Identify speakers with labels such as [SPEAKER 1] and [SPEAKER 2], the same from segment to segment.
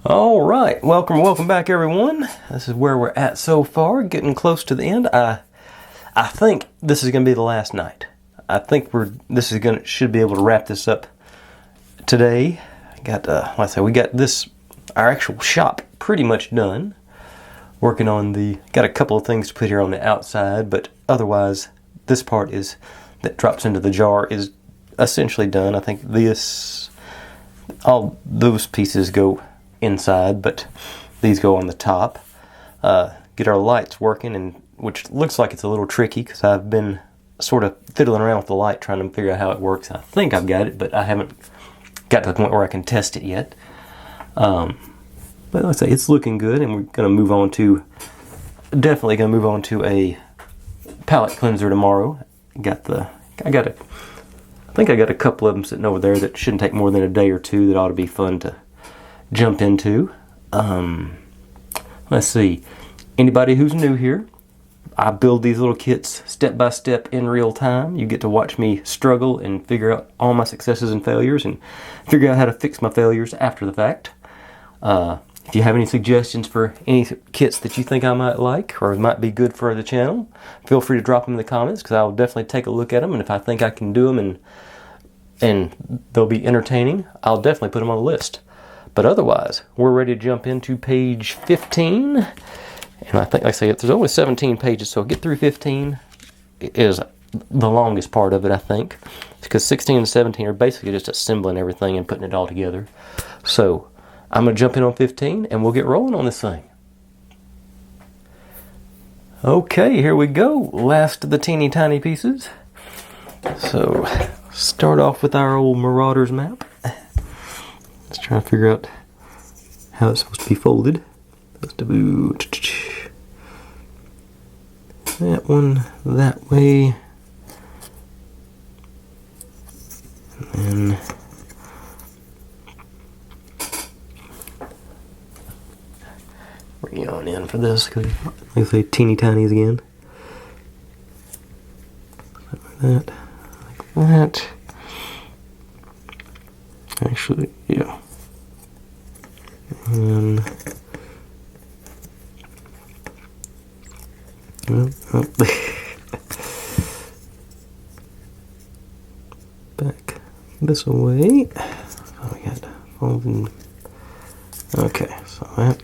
[SPEAKER 1] All right, welcome back, everyone. This is where we're at so far, getting close to the end. I think this is going to be the last night. I think should be able to wrap this up today. We got our actual shop pretty much done. Working on got a couple of things to put here on the outside, but otherwise, this part that drops into the jar is essentially done. I think all those pieces go inside, but these go on the top. Get our lights working, and which looks like it's a little tricky because I've been sort of fiddling around with the light trying to figure out how it works. I think I've got it, but I haven't got to the point where I can test it yet. But like I say, it's looking good, and we're definitely going to move on to a palette cleanser tomorrow. I think I got a couple of them sitting over there that shouldn't take more than a day or two that ought to be fun to jump into. Let's see. Anybody who's new here, I build these little kits step by step in real time. You get to watch me struggle and figure out all my successes and failures and figure out how to fix my failures after the fact. If you have any suggestions for any kits that you think I might like or might be good for the channel, feel free to drop them in the comments because I'll definitely take a look at them, and if I think I can do them and they'll be entertaining, I'll definitely put them on the list. But otherwise, we're ready to jump into page 15. And I think, like I say, there's only 17 pages, so get through 15 is the longest part of it, I think. Because 16 and 17 are basically just assembling everything and putting it all together. So, I'm going to jump in on 15, and we'll get rolling on this thing. Okay, here we go. Last of the teeny tiny pieces. So, start off with our old Marauders map. Let's try to figure out how it's supposed to be folded. That one that way. And then bring it on in for this, because like I say, teeny tinies again. Like that. Actually, yeah. And back this way. Oh, we got folding. Okay, so that.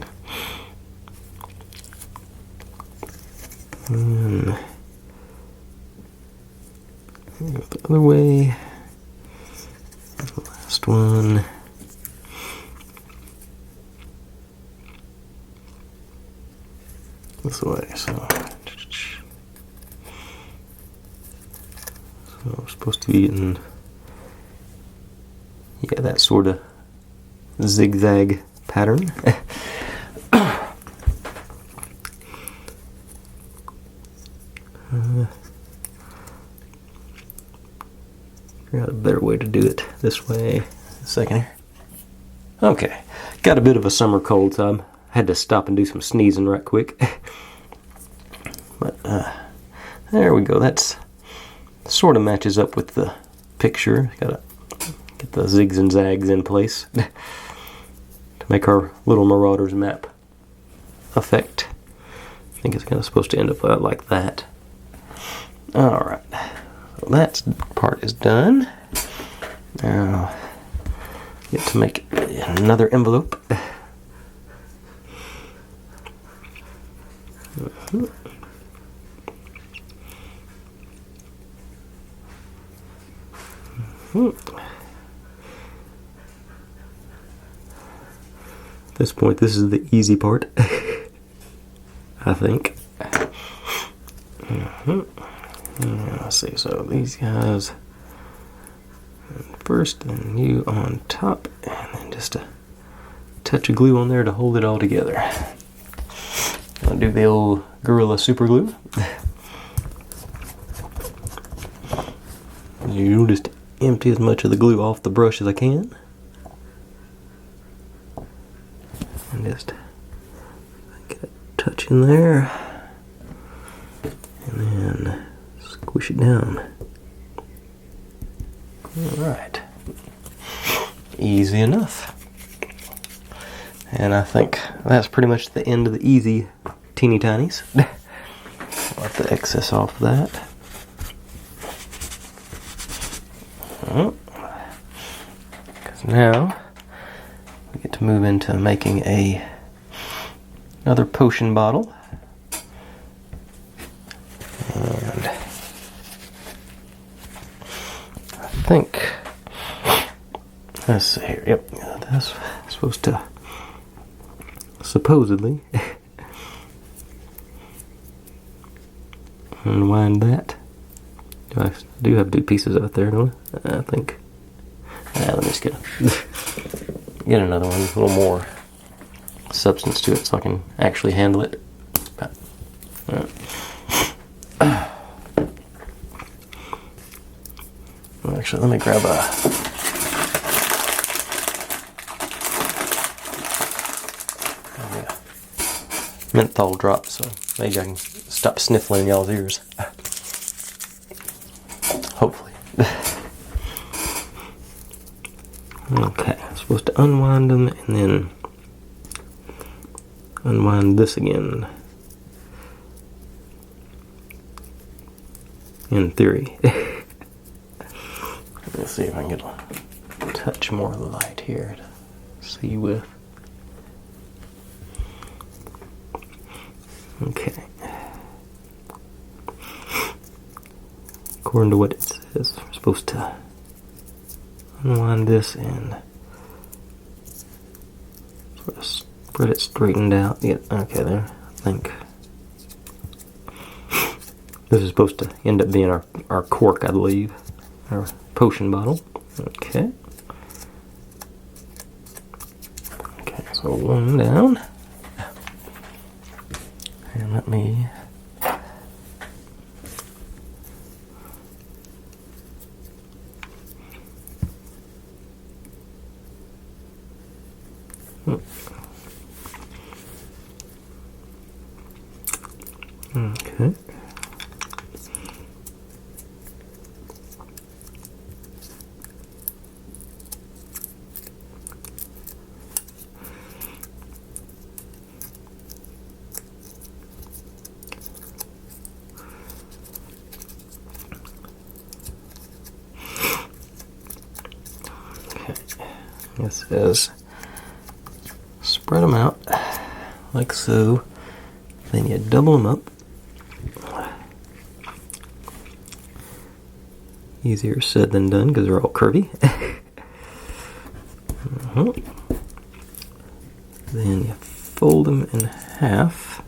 [SPEAKER 1] And go the other way. The last one. This way, so we're supposed to be getting, yeah, that sort of zigzag pattern. Figure out a better way to do it this way. A second here. Okay, got a bit of a summer cold, so I had to stop and do some sneezing right quick. But there we go. That's sort of matches up with the picture. Gotta get the zigs and zags in place to make our little Marauders map effect. I think it's kind of supposed to end up like that. Alright, so that part is done. Now, get to make another envelope. At this point, this is the easy part, I think. Let's see, so these guys first, and you on top, and then just a touch of glue on there to hold it all together. I'll do the old Gorilla Super Glue. You'll just empty as much of the glue off the brush as I can. And just get a touch in there. And then squish it down. Alright. Easy enough. And I think that's pretty much the end of the easy teeny tinies. Let the excess off of that. Because now we get to move into making another potion bottle. And I think, let's see here, yep, that's supposed to supposedly unwind that. I do have 2 pieces out there, don't I? I think. Let me just get another one, a little more substance to it so I can actually handle it. Actually, let me grab menthol drop so maybe I can stop sniffling in y'all's ears. Hopefully. Okay, I'm supposed to unwind them and then unwind this again. In theory. Let's see if I can get a touch more of the light here to see with. Okay. According to what it says, we're supposed to unwind this and sort of spread it straightened out. Yeah, okay, there. I think this is supposed to end up being our cork, I believe. Our potion bottle. Okay. Okay, so one down. And let me okay. It says spread them out like so, then you double them up. Easier said than done because they're all curvy. Then you fold them in half,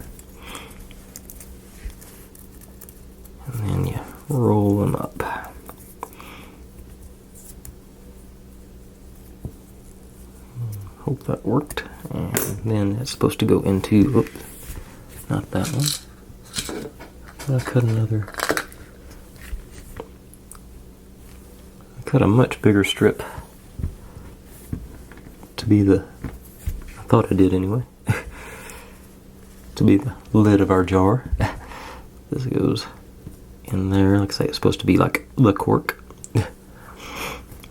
[SPEAKER 1] and then you roll them up. Hope that worked. And then it's supposed to go into, oops, not that one. I'll cut another. I cut a much bigger strip to be the, I thought I did anyway, to be the lid of our jar. This goes in there. Looks like it's supposed to be like the cork. And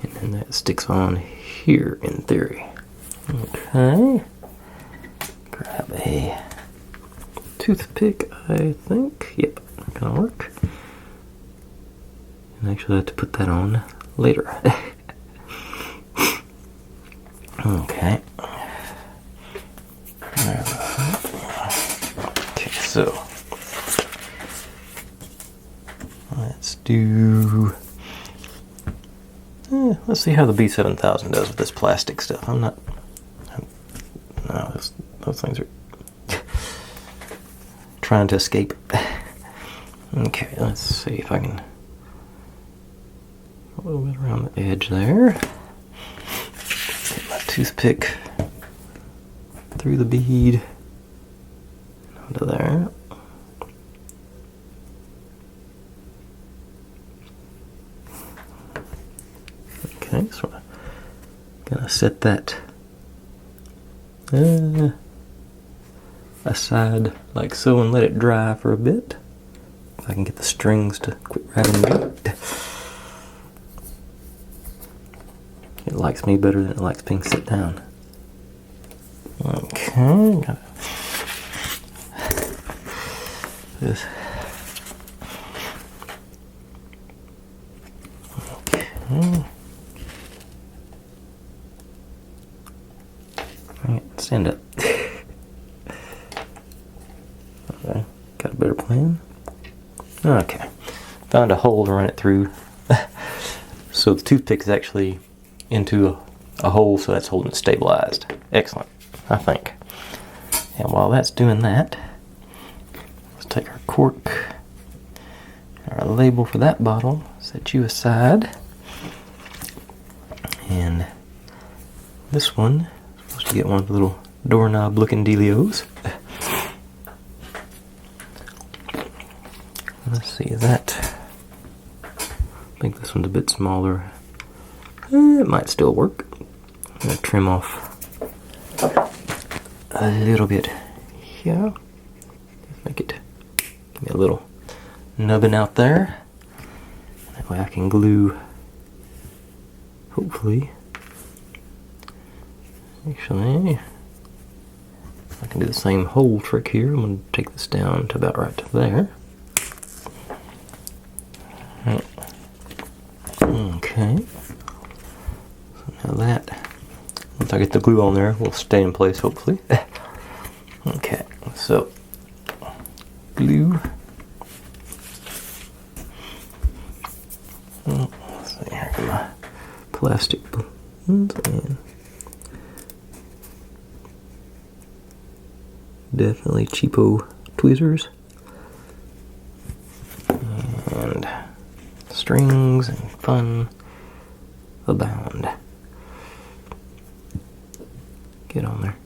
[SPEAKER 1] then that sticks on here in theory. Okay, grab a toothpick, I think. Yep, gonna work. And actually I have to put that on later. Okay. Okay, so let's do. Let's see how the B7000 does with this plastic stuff. I'm not. No, those things are trying to escape. Okay, let's see if I can. A little bit around the edge there. Get my toothpick through the bead onto there. Okay, so I'm gonna set that aside like so and let it dry for a bit. If I can get the strings to quit rattling. It likes me better than it likes being sit down. Okay. Okay. This. Okay. Stand up. Okay. Got a better plan? Okay. Found a hole to run it through. So the toothpick is actually into a hole, so that's holding it stabilized. Excellent, I think. And while that's doing that, let's take our cork, our label for that bottle, set you aside. And this one, I'm supposed to get one of the little doorknob looking dealios. Let's see, that, I think this one's a bit smaller. It might still work. I'm going to trim off a little bit here. Make it, give me a little nubbin out there. That way I can glue, hopefully. Actually, I can do the same hole trick here. I'm going to take this down to about right there. Okay. So now that, once I get the glue on there, will stay in place hopefully. Okay, so glue. Let's see, here are my plastic balloons and definitely cheapo tweezers and strings and fun abound. Get on there.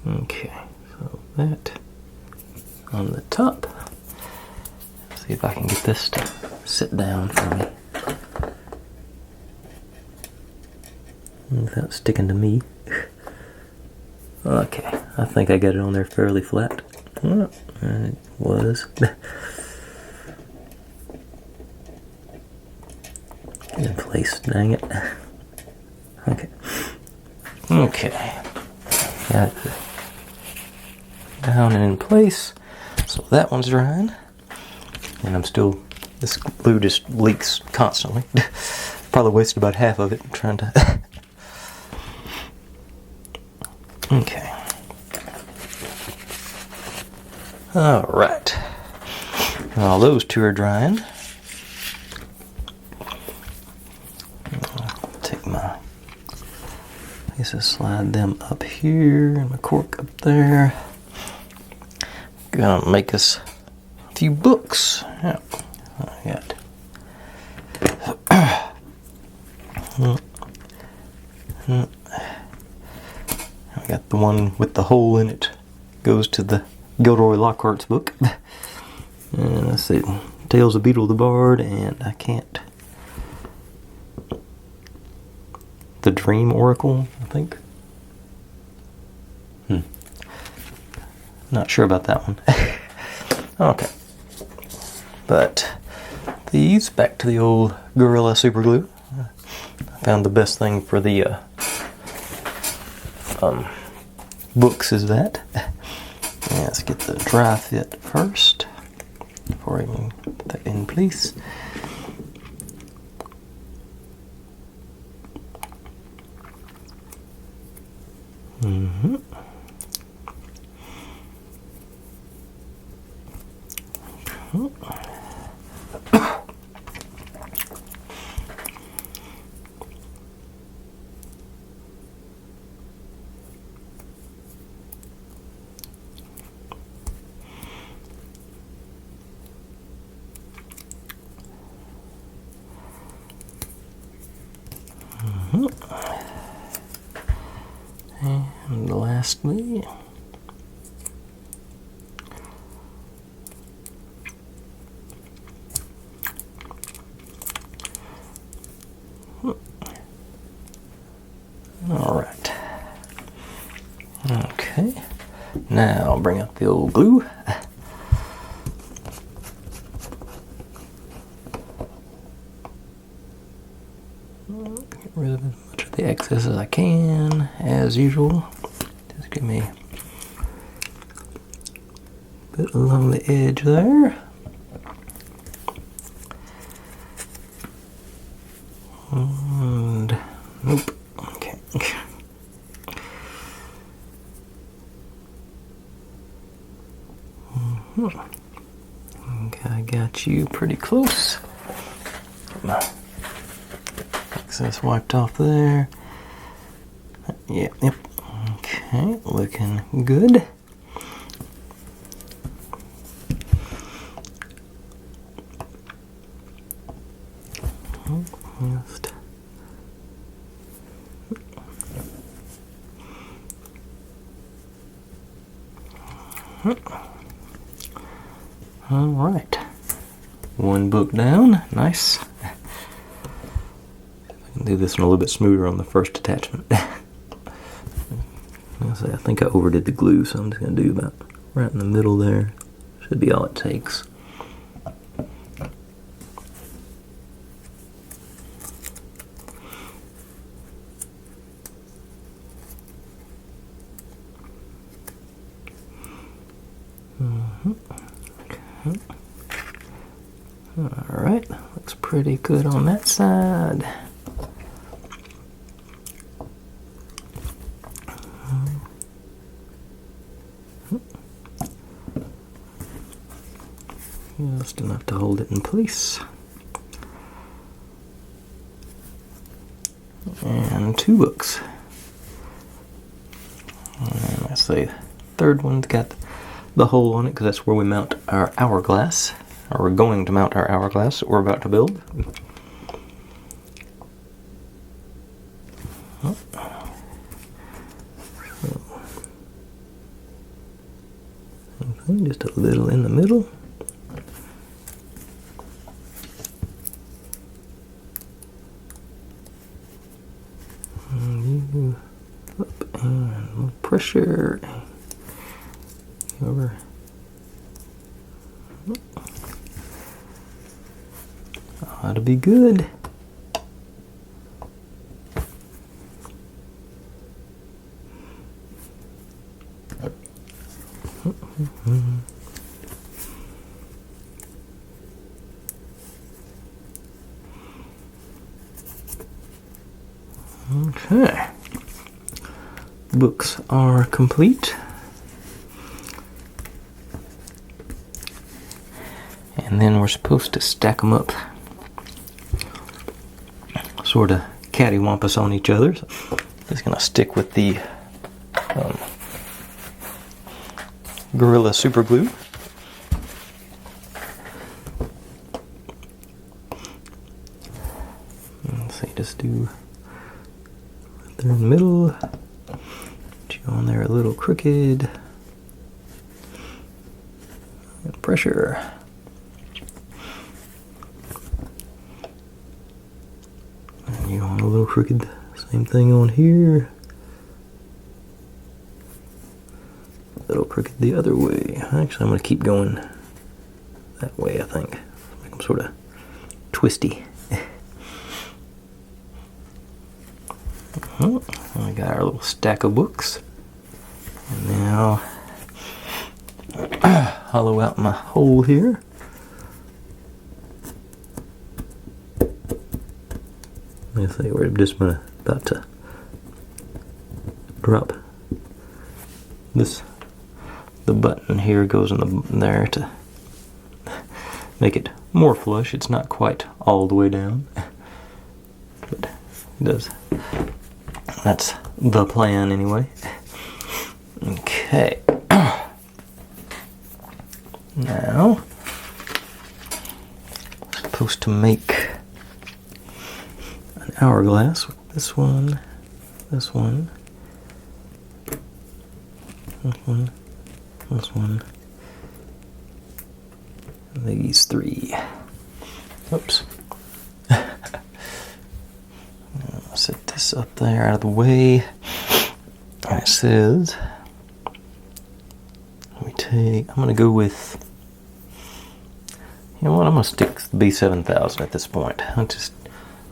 [SPEAKER 1] Okay, so that on the top. Let's see if I can get this to sit down for me without sticking to me. Okay, I think I got it on there fairly flat. Oh, it was. In place, dang it. Okay. Okay. Got it down and in place. So that one's drying. And I'm still, this glue just leaks constantly. Probably wasted about half of it trying to. Okay. Alright. While those two are drying, I'll take my, I guess I'll slide them up here and my cork up there. Gonna make us a few books. Yeah. I got the one with the hole in it. Goes to the Gilderoy Lockhart's book. And let's see, Tales of Beetle the Bard, and I can't. The Dream Oracle, I think. Not sure about that one. Okay. But these, back to the old Gorilla Super Glue. I found the best thing for the books is that. Yeah, let's get the dry fit first before I can put that in place. And lastly, all right. Okay. Now I'll bring up the old glue. Get rid of as much of the excess as I can, as usual. Just give me a bit along the edge there. And nope. Okay. Okay, I got you pretty close. Get my excess wiped off there. Yep. Okay, looking good. Just all right. One book down. Nice. I can do this one a little bit smoother on the first attachment. I think I overdid the glue, so I'm just going to do about right in the middle there. Should be all it takes. Okay. Alright, looks pretty good on that side. Just enough to hold it in place. And two books. And I say the third one's got the hole on it because that's where we mount our hourglass. Or we're going to mount our hourglass that we're about to build. Just a little in the middle. And up and pressure. Over. Ought to be good. Okay. Books are complete. And then we're supposed to stack them up, sort of cattywampus on each other. So just gonna stick with the Gorilla Super Glue. Let's see, just do right there in the middle. Put you on there a little crooked. And pressure. And you on a little crooked. Same thing on here. A little crooked the other way. Actually, I'm going to keep going that way, I think. Make them sort of twisty. I got our little stack of books. And now, hollow out my hole here. I think we're just about to drop this. The button here goes in there to make it more flush. It's not quite all the way down, but it does. That's the plan anyway. Okay. Now, I'm supposed to make an hourglass with this one, this one, this one, this one, and these three. Oops. I'll set this up there out of the way. And it says, I'm going to go with, you know what, I'm going to stick with the B7000 at this point.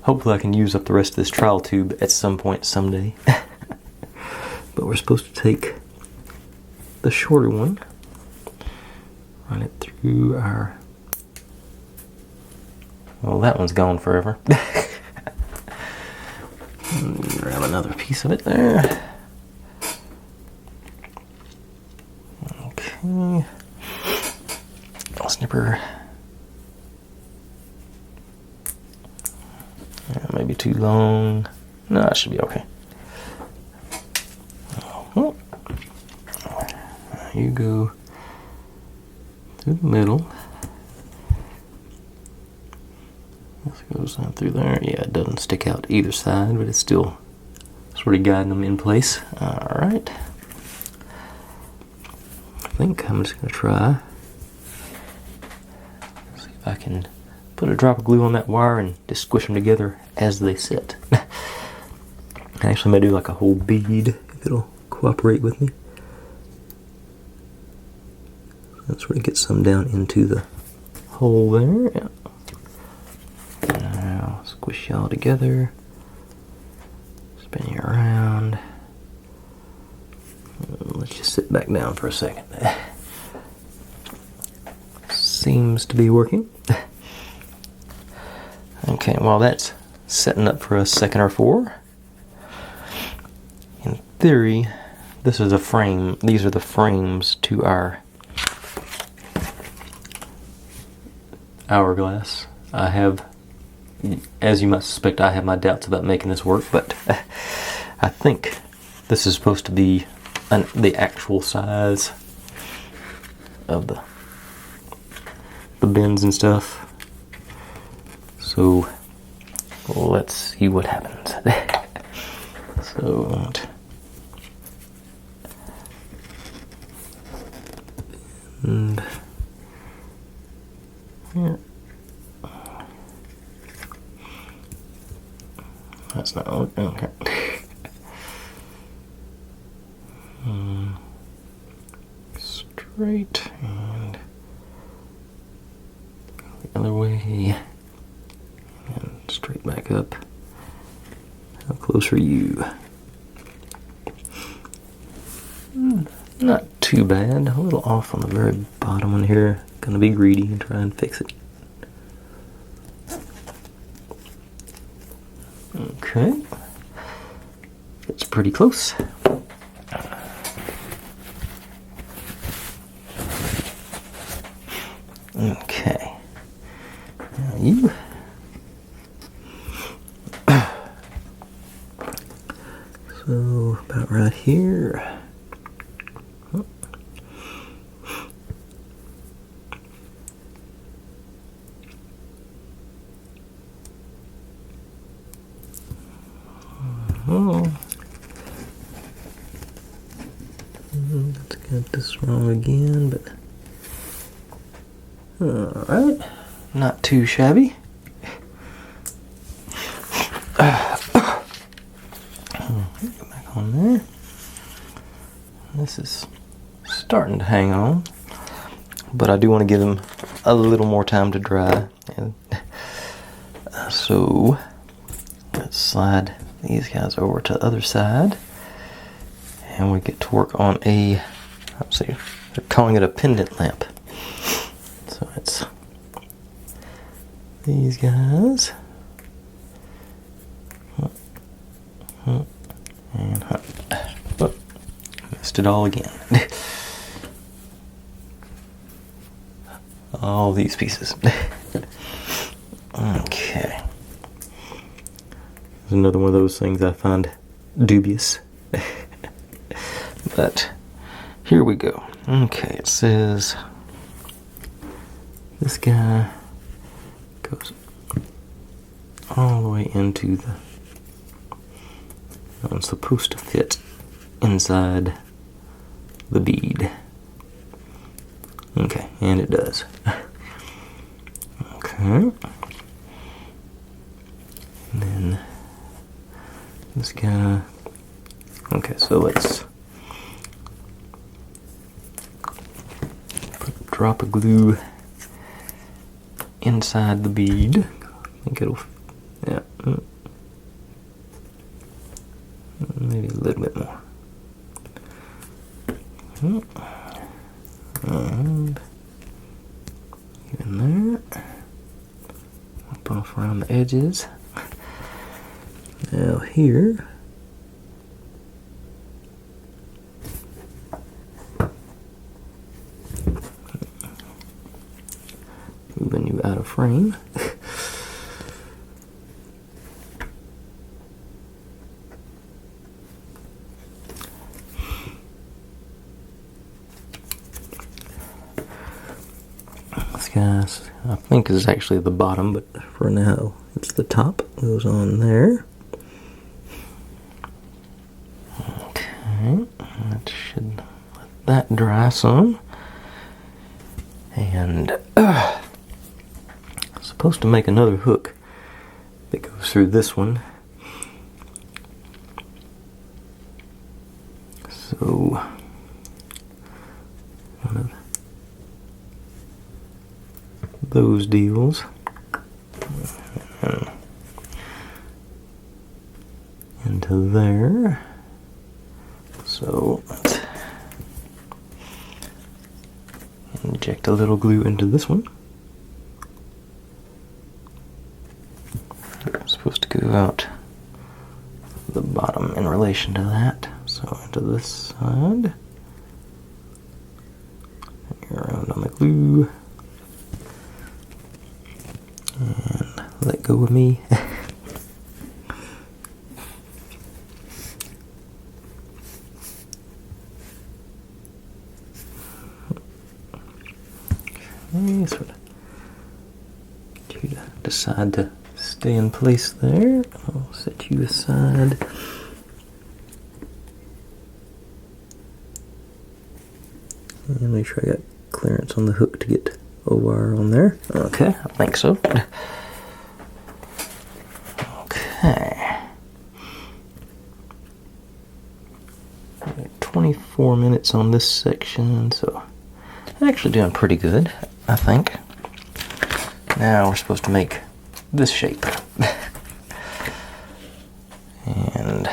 [SPEAKER 1] Hopefully I can use up the rest of this trial tube at some point someday. But we're supposed to take the shorter one, run it through our... Well, that one's gone forever. Grab another piece of it there. Okay. Snipper. Maybe too long. No, it should be okay. You go through the middle. This goes down through there. Yeah, it doesn't stick out either side, but it's still sort of guiding them in place. Alright. I think I'm just going to try. See if I can put a drop of glue on that wire and just squish them together as they sit. I actually may do like a whole bead if it'll cooperate with me. That's where it gets some down into the hole there. Yeah. Now squish y'all together. Spin you around. Let's just sit back down for a second. Seems to be working. Okay, while that's setting up for a second or four, in theory, this is a frame. These are the frames to our hourglass. I have, as you might suspect, I have my doubts about making this work, but I think this is supposed to be the actual size of the bends and stuff. So let's see what happens. So and here. That's not okay. Straight and the other way and straight back up. How close are you? Not too bad. A little off on the very bottom one here. Gonna be greedy and try and fix it. Okay. It's pretty close. Okay. Now you. So about right here. Let's get this wrong again, but alright, not too shabby. Get back on there. This is starting to hang on, but I do want to give them a little more time to dry. And so let's slide these guys over to the other side, and we get to work on a, let's see, they're calling it a pendant lamp. So it's these guys, and whoop, missed it all again. All these pieces. Okay. There's another one of those things I find dubious. But here we go. Okay, it says this guy goes all the way into the... It's supposed to fit inside the bead. Okay, and it does. Okay. And then this guy. Okay, so let's put a drop of glue inside the bead. I think it'll, yeah. edges. Now here, moving you out of frame. This guy's, I think, is actually the bottom, but for now it's the top. Goes on there. Okay, that should let that dry some. And I'm supposed to make another hook that goes through this one. So one of those deals. And into there. So let's inject a little glue into this one. I'm supposed to go out the bottom in relation to that. So into this side. Around on the glue. And let go of me. Okay, sort of get you to decide to stay in place there. I'll set you aside. And make sure I got clearance on the hook to get a wire on there. Okay, I think so. Okay. 24 minutes on this section, so actually doing pretty good, I think. Now we're supposed to make this shape. And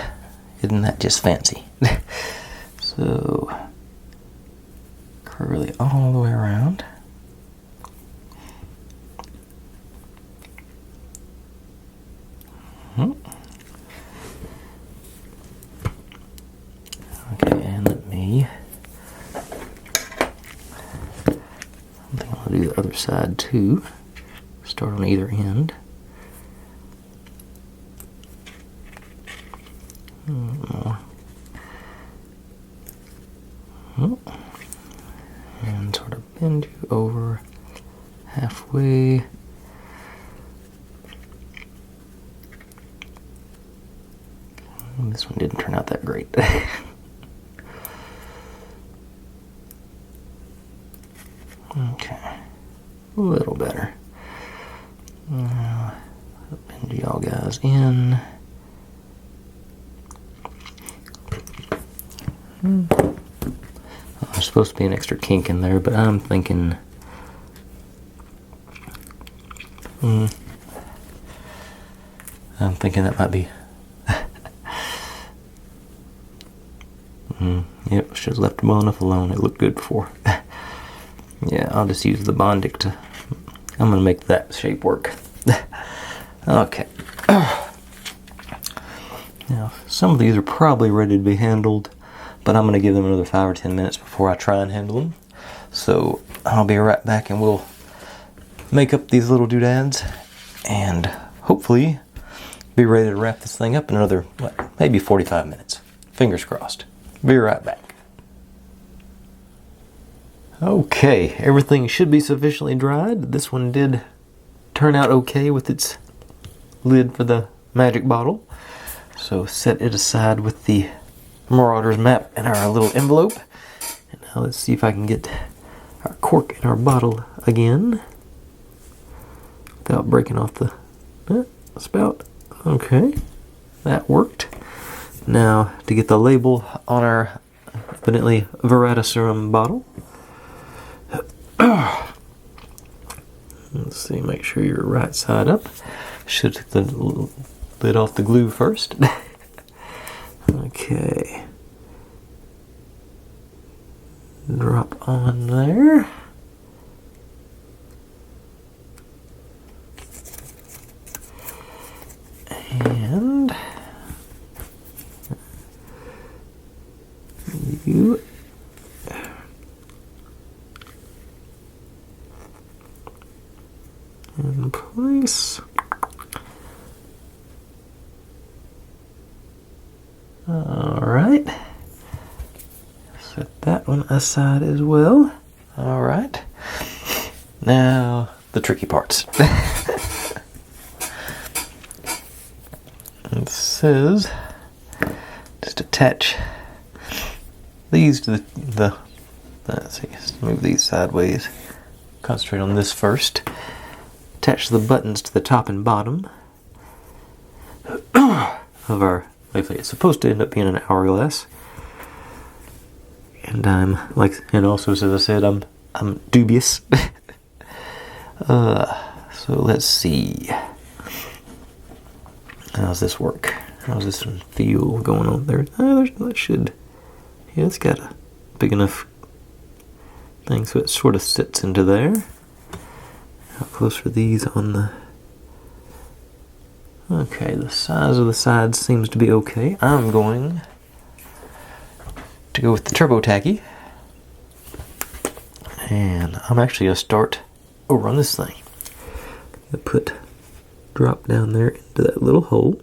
[SPEAKER 1] isn't that just fancy? So curl it all the way around. Okay, and let me, I think I'll do the other side too. Start on either end. More. And sort of bend you over halfway. This one didn't turn out that great. Okay, a little better. Now, bend y'all guys in. There's supposed to be an extra kink in there, but I'm thinking that might be yep, should have left it well enough alone. It looked good before. Yeah, I'll just use the Bondic to, I'm gonna make that shape work. Okay. Now, some of these are probably ready to be handled, but I'm going to give them another 5 or 10 minutes before I try and handle them. So I'll be right back and we'll make up these little doodads and hopefully be ready to wrap this thing up in another, maybe 45 minutes. Fingers crossed. Be right back. Okay, everything should be sufficiently dried. This one did turn out okay with its lid for the magic bottle. So set it aside with the Marauder's map in our little envelope. And now let's see if I can get our cork in our bottle again without breaking off the spout. Okay, that worked. Now to get the label on our Bentley Veritaserum bottle. Let's see, make sure you're right side up. Should take the lid off the glue first. Okay. Drop on there. And you in place. All right. Set that one aside as well. All right. Now the tricky parts. It says just attach these to the let's see, let's move these sideways. Concentrate on this first. Attach the buttons to the top and bottom of our, it's supposed to end up being an hourglass. And and also, as I said, I'm dubious. So let's see. How's this work? How's this one feel going on there? That should, yeah, it's got a big enough thing so it sort of sits into there. How close are these on the... Okay, the size of the sides seems to be okay. I'm going to go with the turbo tacky. And I'm actually going to start over on this thing. Drop down there into that little hole.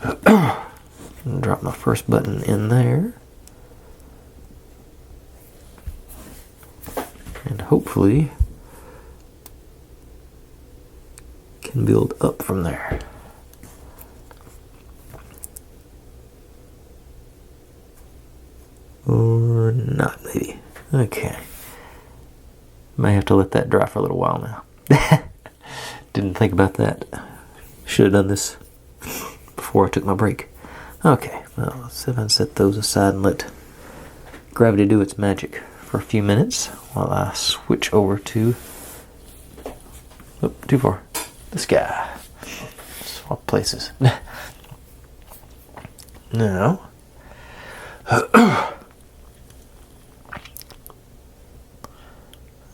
[SPEAKER 1] And drop my first button in there. And hopefully can build up from there. Or not, maybe. Okay. May have to let that dry for a little while now. Didn't think about that. Should have done this before I took my break. Okay, well, let's see if I can set those aside and let gravity do its magic for a few minutes while I switch over to... Oh, too far. This guy. Swap places. Now...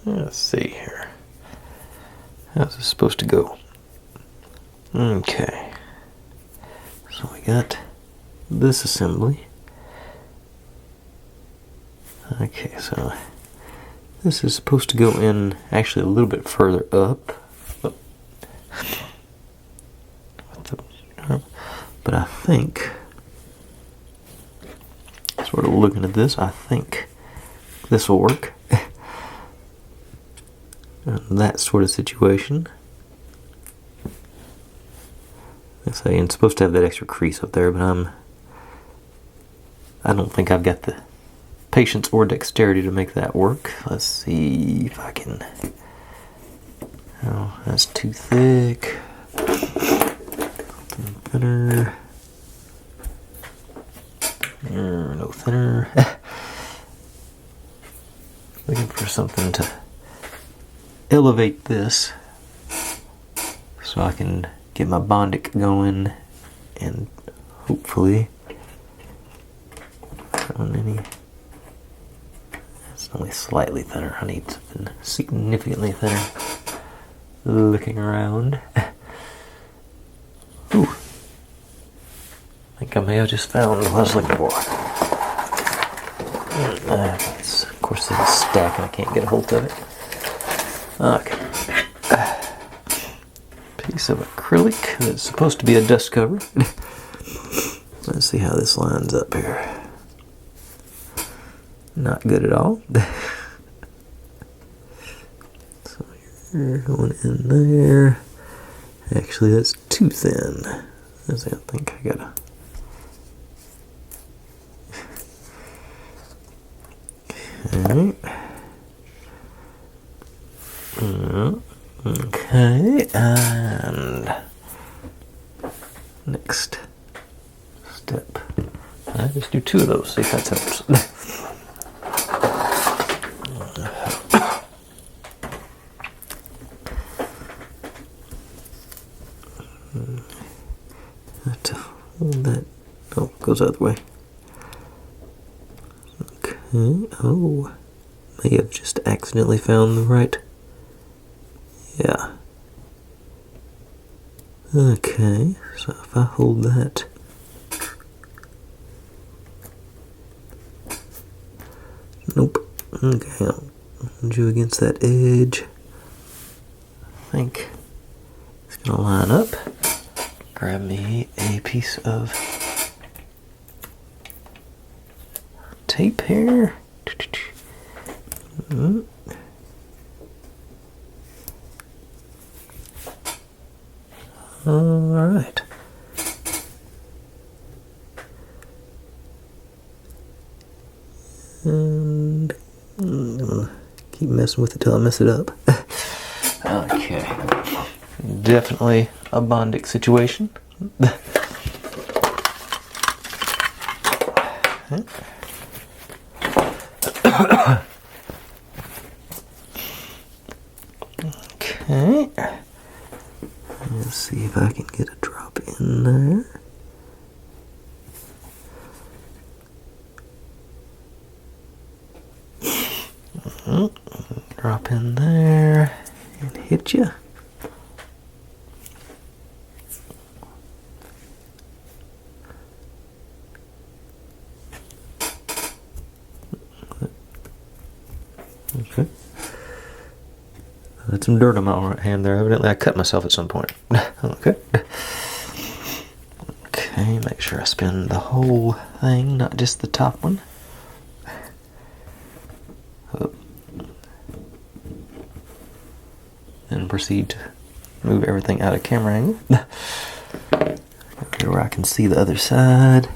[SPEAKER 1] Let's see here. How's this supposed to go? Okay. So we got this assembly. Okay, so this is supposed to go in actually a little bit further up. But I think, sort of looking at this, I think this will work. That sort of situation. Let's say, it's supposed to have that extra crease up there, but I don't think I've got the patience or dexterity to make that work. Let's see if I can. Oh, that's too thick. Something thinner. No thinner. Looking for something to elevate this so I can get my Bondic going and hopefully it's only slightly thinner. I need something significantly thinner. Looking around. Ooh. I think I may have just found what I was looking for. Of course it's a stack and I can't get a hold of it. Okay. Piece of acrylic that's supposed to be a dust cover. Let's see how this lines up here. Not good at all. So you're going in there. Actually, that's too thin. I think I gotta. Alright. Okay, and next step. I just do two of those, see if that helps. That goes the other way. Okay, oh, may have just accidentally found the right. Yeah. Okay, so if I hold that, nope. Okay, I'll hold you against that edge. I think it's gonna line up. Grab me a piece of tape here. Alright. And I'm gonna keep messing with it till I mess it up. Okay. Definitely a Bondic situation. Okay. Let's see if I can get a drop in there. Drop in there and hit you. Okay. That's some dirt on my right hand there. Evidently I cut myself at some point. Okay. Okay, make sure I spin the whole thing, not just the top one. Then proceed to move everything out of camera angle. Where I can see the other side.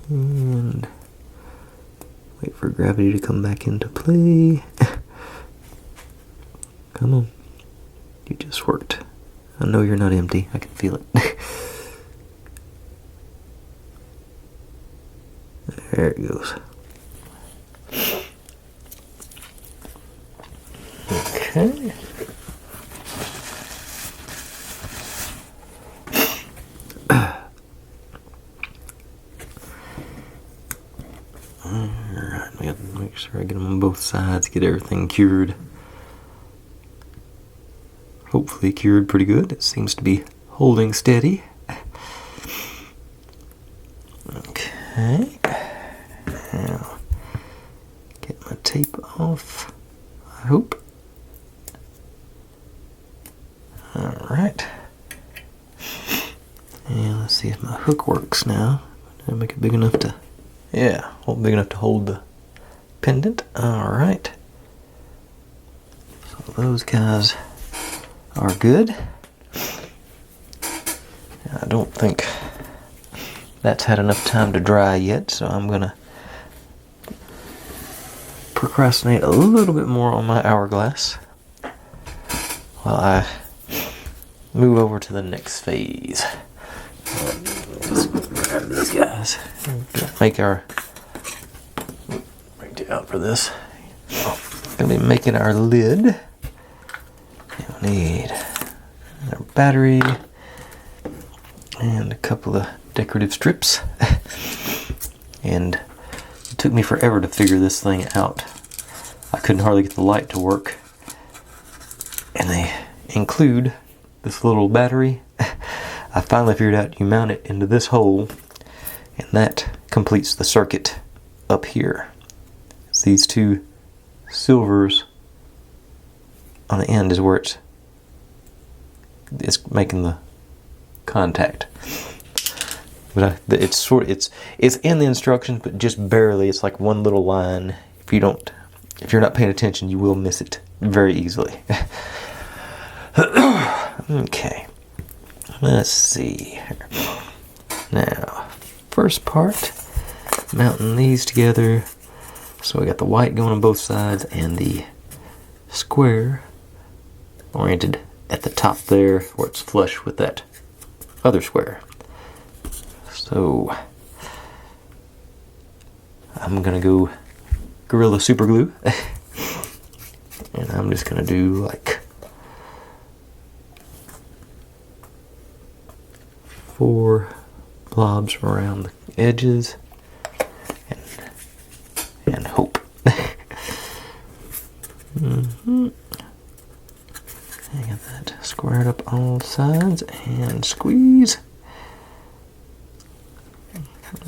[SPEAKER 1] And wait for gravity to come back into play. Come on. You just worked. I know you're not empty. I can feel it. There it goes. Okay. Alright, we gotta make sure I get them on both sides, get everything cured. Hopefully cured pretty good. It seems to be holding steady. Okay. Now, get my tape off, I hope. Alright. And let's see if my hook works now. Did I make it big enough to... Yeah, big enough to hold the pendant. Alright. So those guys are good. I don't think that's had enough time to dry yet, so I'm gonna procrastinate a little bit more on my hourglass while I move over to the next phase. Just grab these guys. Make our break it out for this. Gonna be making our lid. We need our battery and a couple of decorative strips. And it took me forever to figure this thing out. I couldn't hardly get the light to work. And they include this little battery. I finally figured out you mount it into this hole, and that completes the circuit up here. It's these two silvers on the end is where it's making the contact. But it's in the instructions, but just barely. It's like one little line. If you're not paying attention, you will miss it very easily. Okay. Let's see here. Now, first part, mounting these together. So we got the white going on both sides and the square oriented at the top there where it's flush with that other square. So I'm gonna go Gorilla Super Glue and I'm just gonna do like 4 blobs around the edges and hope. Square it up on all sides and squeeze.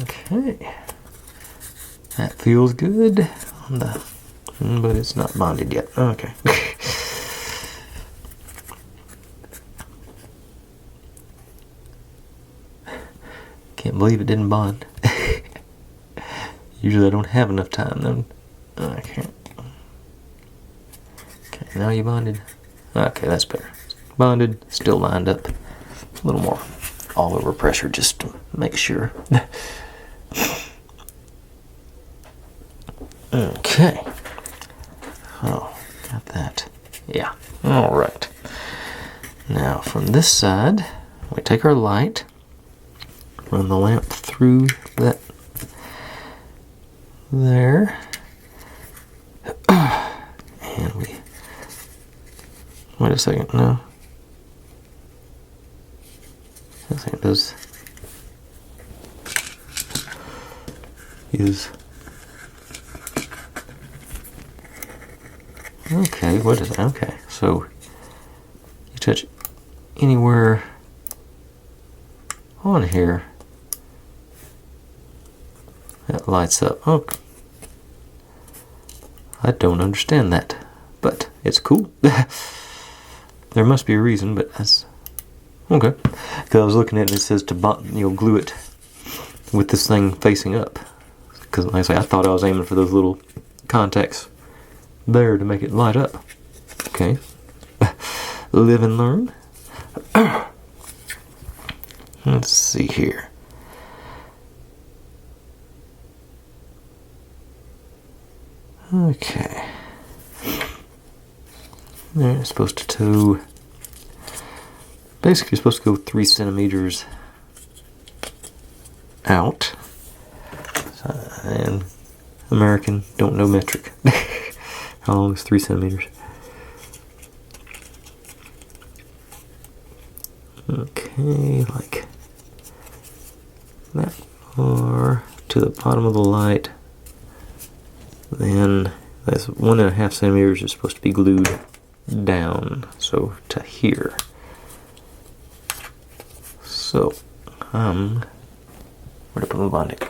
[SPEAKER 1] Okay. That feels good on the, but it's not bonded yet. Okay. Can't believe it didn't bond. Usually I don't have enough time though. Okay. Okay, now you bonded. Okay, that's better. Bonded, still lined up. A little more all over pressure just to make sure. Okay. Oh, got that. Yeah. Alright. Now from this side, we take our light, run the lamp through that there, and we, wait a second, no. I think it does, okay, what is it? Okay, so you touch anywhere on here, that lights up. Okay. I don't understand that, but it's cool. There must be a reason, but that's okay. Because I was looking at it, it says to glue it with this thing facing up. Because like I say, I thought I was aiming for those little contacts there to make it light up. Okay. Live and learn. Let's see here. Okay. They're supposed to tow. Basically, you're supposed to go 3 centimeters out. And American don't know metric. How long is 3 centimeters? Okay, like that far to the bottom of the light. Then that's 1.5 centimeters is supposed to be glued down, so to here. So where to put my Bondic?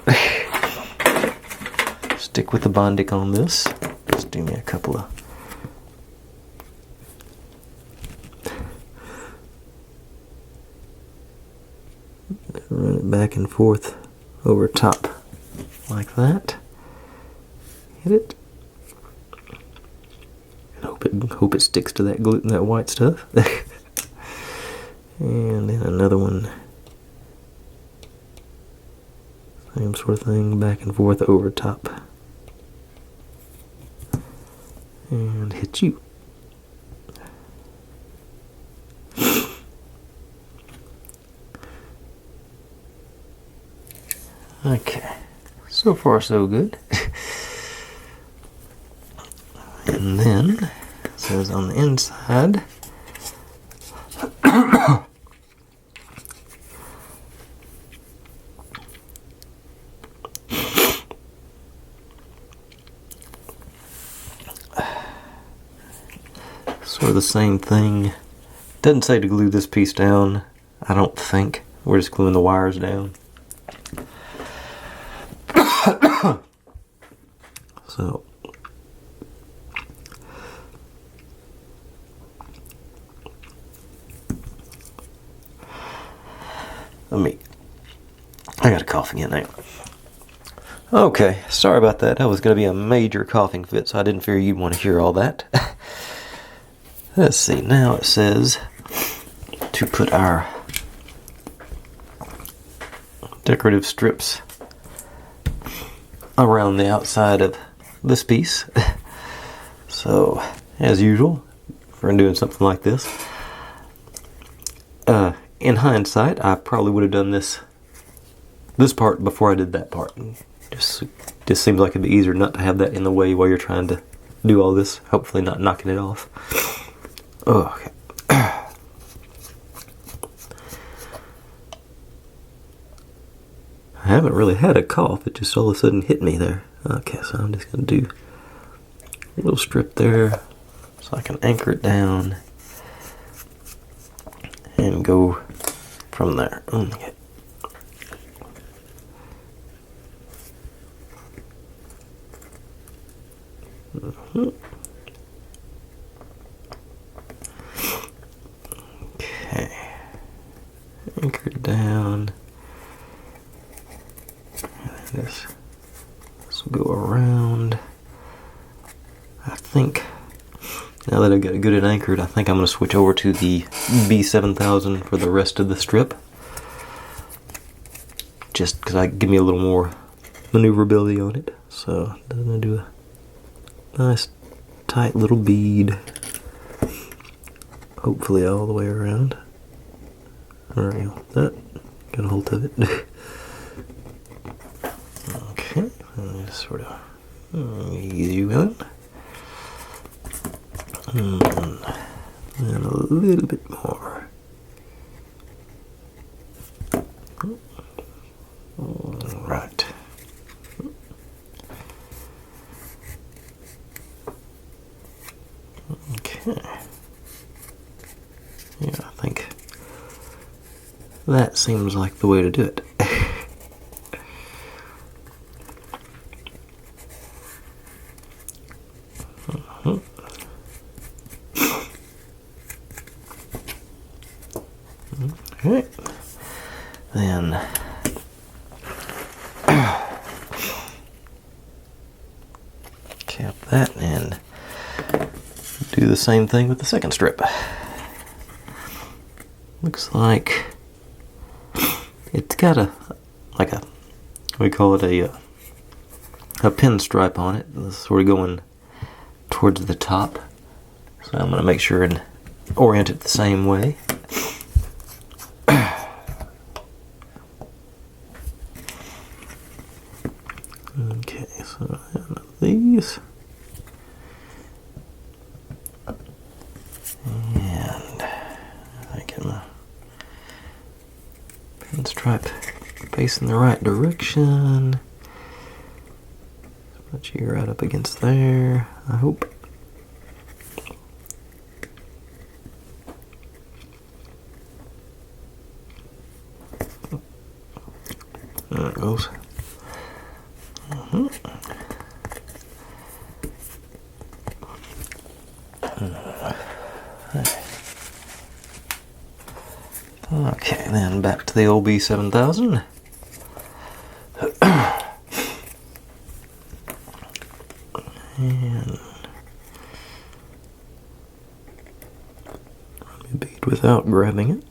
[SPEAKER 1] Stick with the Bondic on this. Just do me a couple of. Run it back and forth over top like that. Hit it. And hope it sticks to that glue, that white stuff. And then another one. Same sort of thing, back and forth over top. And hit you. Okay, so far so good. And then it says on the inside, sort of the same thing. Doesn't say to glue this piece down, I don't think. We're just gluing the wires down. So I got a cough again now. Okay, sorry about that. That was going to be a major coughing fit, so I didn't figure you'd want to hear all that. Let's see, now it says to put our decorative strips around the outside of this piece. So, as usual, for doing something like this, in hindsight, I probably would have done this part before I did that part. Just seems like it'd be easier not to have that in the way while you're trying to do all this. Hopefully, not knocking it off. Oh, okay. I haven't really had a cough, it just all of a sudden hit me there. Okay, so I'm just going to do a little strip there so I can anchor it down. go from there. Okay. Okay. Anchor down. This will go around. I think, now that I've got it good and anchored, I think I'm going to switch over to the B7000 for the rest of the strip. Just because I give me a little more maneuverability on it. So I'm going to do a nice tight little bead. Hopefully all the way around. Alright, that. Got a hold of it. Okay, and just sort of easy with it. And a little bit more. Right. Okay. Yeah, I think that seems like the way to do it. Okay. Then cap that and do the same thing with the second strip. Looks like it's got we call it a pinstripe on it. It's sort of going towards the top. So I'm going to make sure and orient it the same way. Okay, so I have these. And I can pinstripe facing the right direction. Put you right up against there, I hope. There it goes. Okay, then back to the old B7000. And let me bead without grabbing it.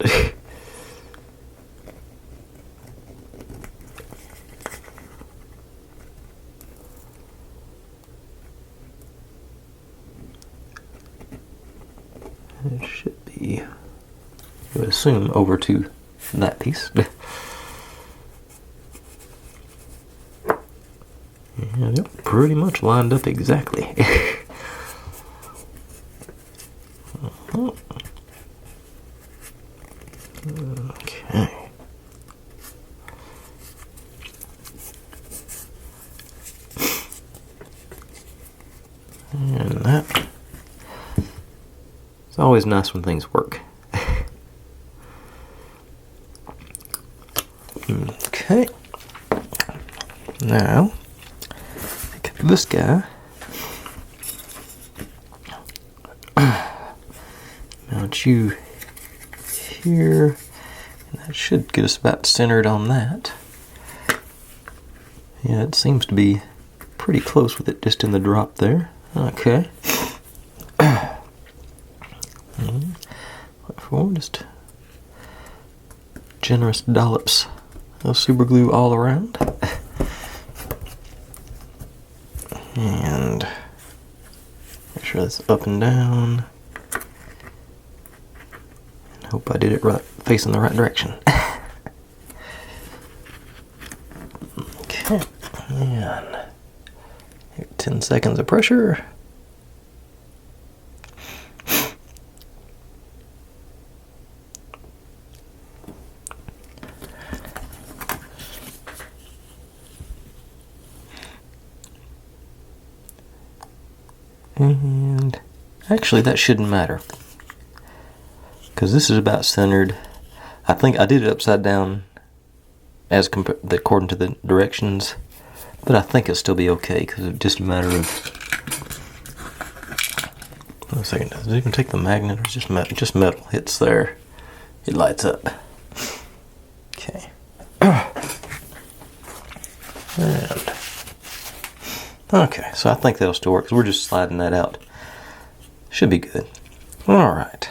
[SPEAKER 1] It should be, I would assume, over to that piece. And yep, pretty much lined up exactly. Okay. And that. It's always nice when things work. Okay. Now, pick up this guy. Mount you here. And that should get us about centered on that. Yeah, it seems to be pretty close with it just in the drop there. Okay. Just generous dollops of super glue all around. And make sure that's up and down. And hope I did it right, facing the right direction. Okay, and 10 seconds of pressure. And actually that shouldn't matter, because this is about centered. I think I did it upside down as according to the directions, but I think it'll still be okay because it's just a matter of. Wait a second, does it even take the magnet or just metal? Just metal hits there, it lights up. Okay. And okay, so I think that'll still work because we're just sliding that out. Should be good. All right.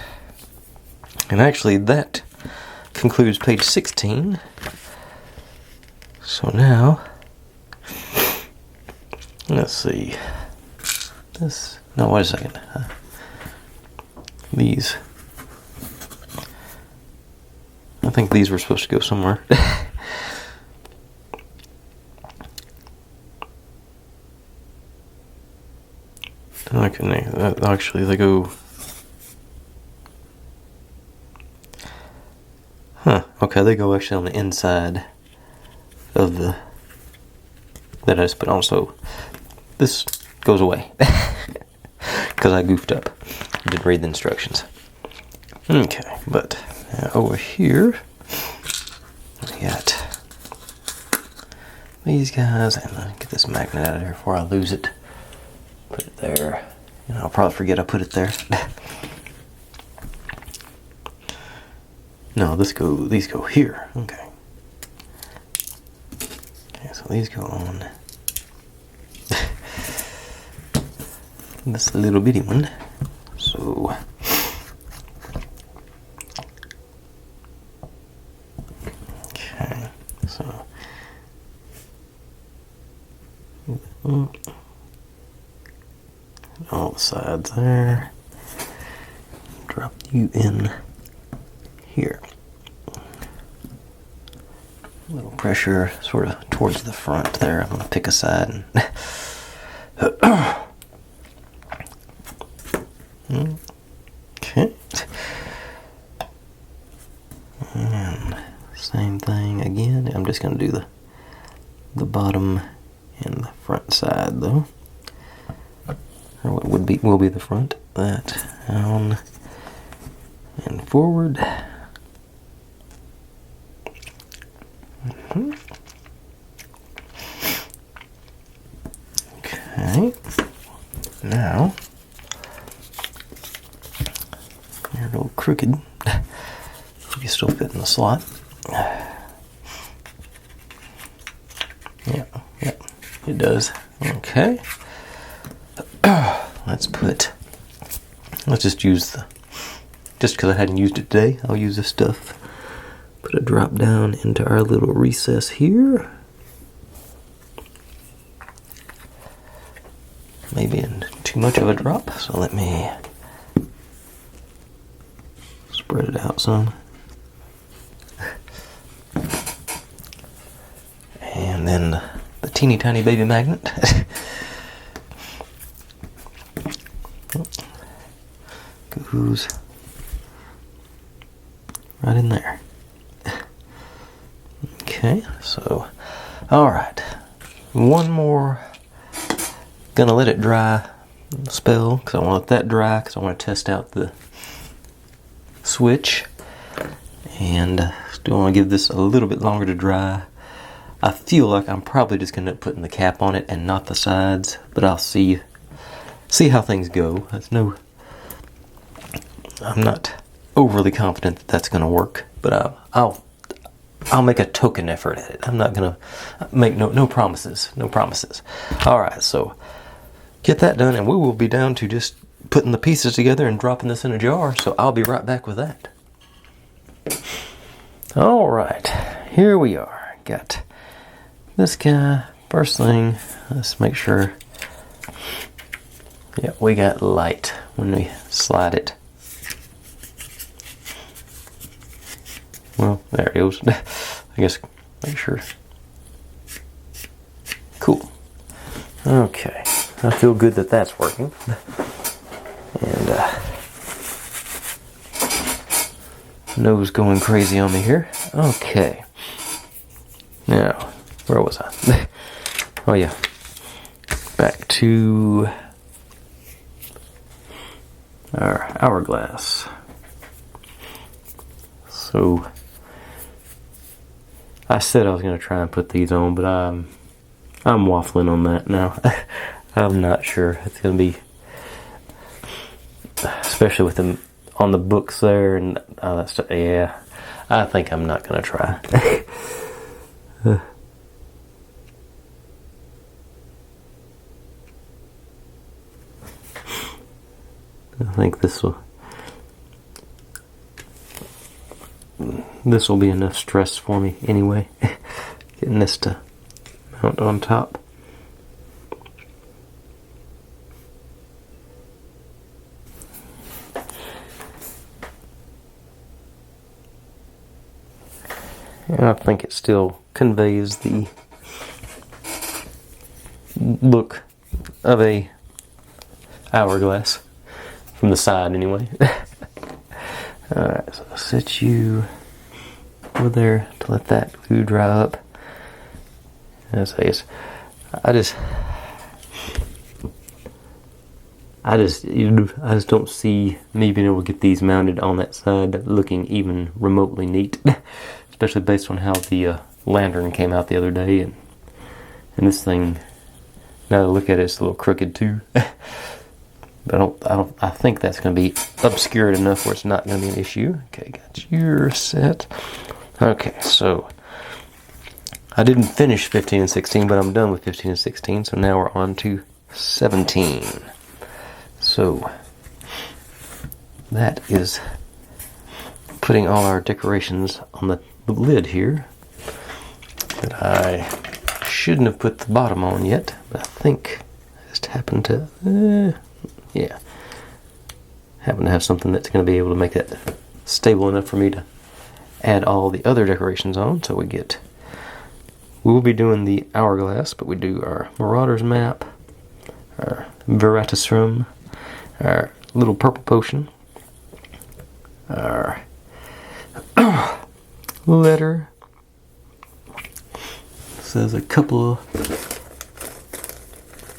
[SPEAKER 1] And actually, that concludes page 16. So now, let's see. This. No, wait a second. These. I think these were supposed to go somewhere. Actually, they go. Huh. Okay, they go actually on the inside of the that I just put on. So this goes away because I goofed up. Didn't read the instructions. Okay, but over here we got these guys, and let me get this magnet out of here before I lose it. Put it there. And I'll probably forget I put it there. No, these go here. Okay. Okay, so these go on this little bitty one. So okay, so all the sides there. Drop you in here. A little pressure sort of towards the front there. I'm going to pick a side and okay. And same thing again. I'm just going to do the bottom and the front side though. Or what will be the front. That down and forward. Okay. Now you're a little crooked. You still fit in the slot. Yeah, it does. Okay. Let's just use just because I hadn't used it today, I'll use this stuff. Put a drop down into our little recess here. Maybe in too much of a drop, so let me spread it out some. And then the teeny tiny baby magnet. Goes right in there. Okay, so alright. One more. Gonna let it dry a spell because I want to let that dry because I want to test out the switch, and still want to give this a little bit longer to dry. I feel like I'm probably just gonna end up putting the cap on it and not the sides, but I'll see how things go. I'm not overly confident that that's gonna work, but I'll make a token effort at it. I'm not gonna make no promises. No promises. All right, so get that done, and we will be down to just putting the pieces together and dropping this in a jar. So I'll be right back with that. All right, here we are. Got this guy. First thing, let's make sure. Yeah, we got light when we slide it. Well, there it goes. I guess make sure. Cool. Okay. I feel good that that's working. And nose going crazy on me here. Okay. Now, where was I? Oh yeah. Back to our hourglass. So I said I was going to try and put these on, but I'm waffling on that now. I'm not sure it's going to be, especially with them on the books there and all that stuff. Yeah, I think I'm not going to try. I think this will be enough stress for me anyway. Getting this to mount on top. And I think it still conveys the look of a hourglass from the side anyway. Alright, so I'll set you over there to let that glue dry up. As I just don't see me being able to get these mounted on that side looking even remotely neat, especially based on how the lantern came out the other day, and this thing, now that I look at it, it's a little crooked too. But I think that's going to be obscured enough where it's not going to be an issue. Okay, got your set. Okay, so I didn't finish 15 and 16, but I'm done with 15 and 16, so now we're on to 17. So that is putting all our decorations on the lid here that I shouldn't have put the bottom on yet, but I think I just happened to, happen to have something that's going to be able to make that stable enough for me to add all the other decorations on. So we will be doing the hourglass, but we do our Marauder's map, our Veratisrum, our little purple potion, our letter. So there's a couple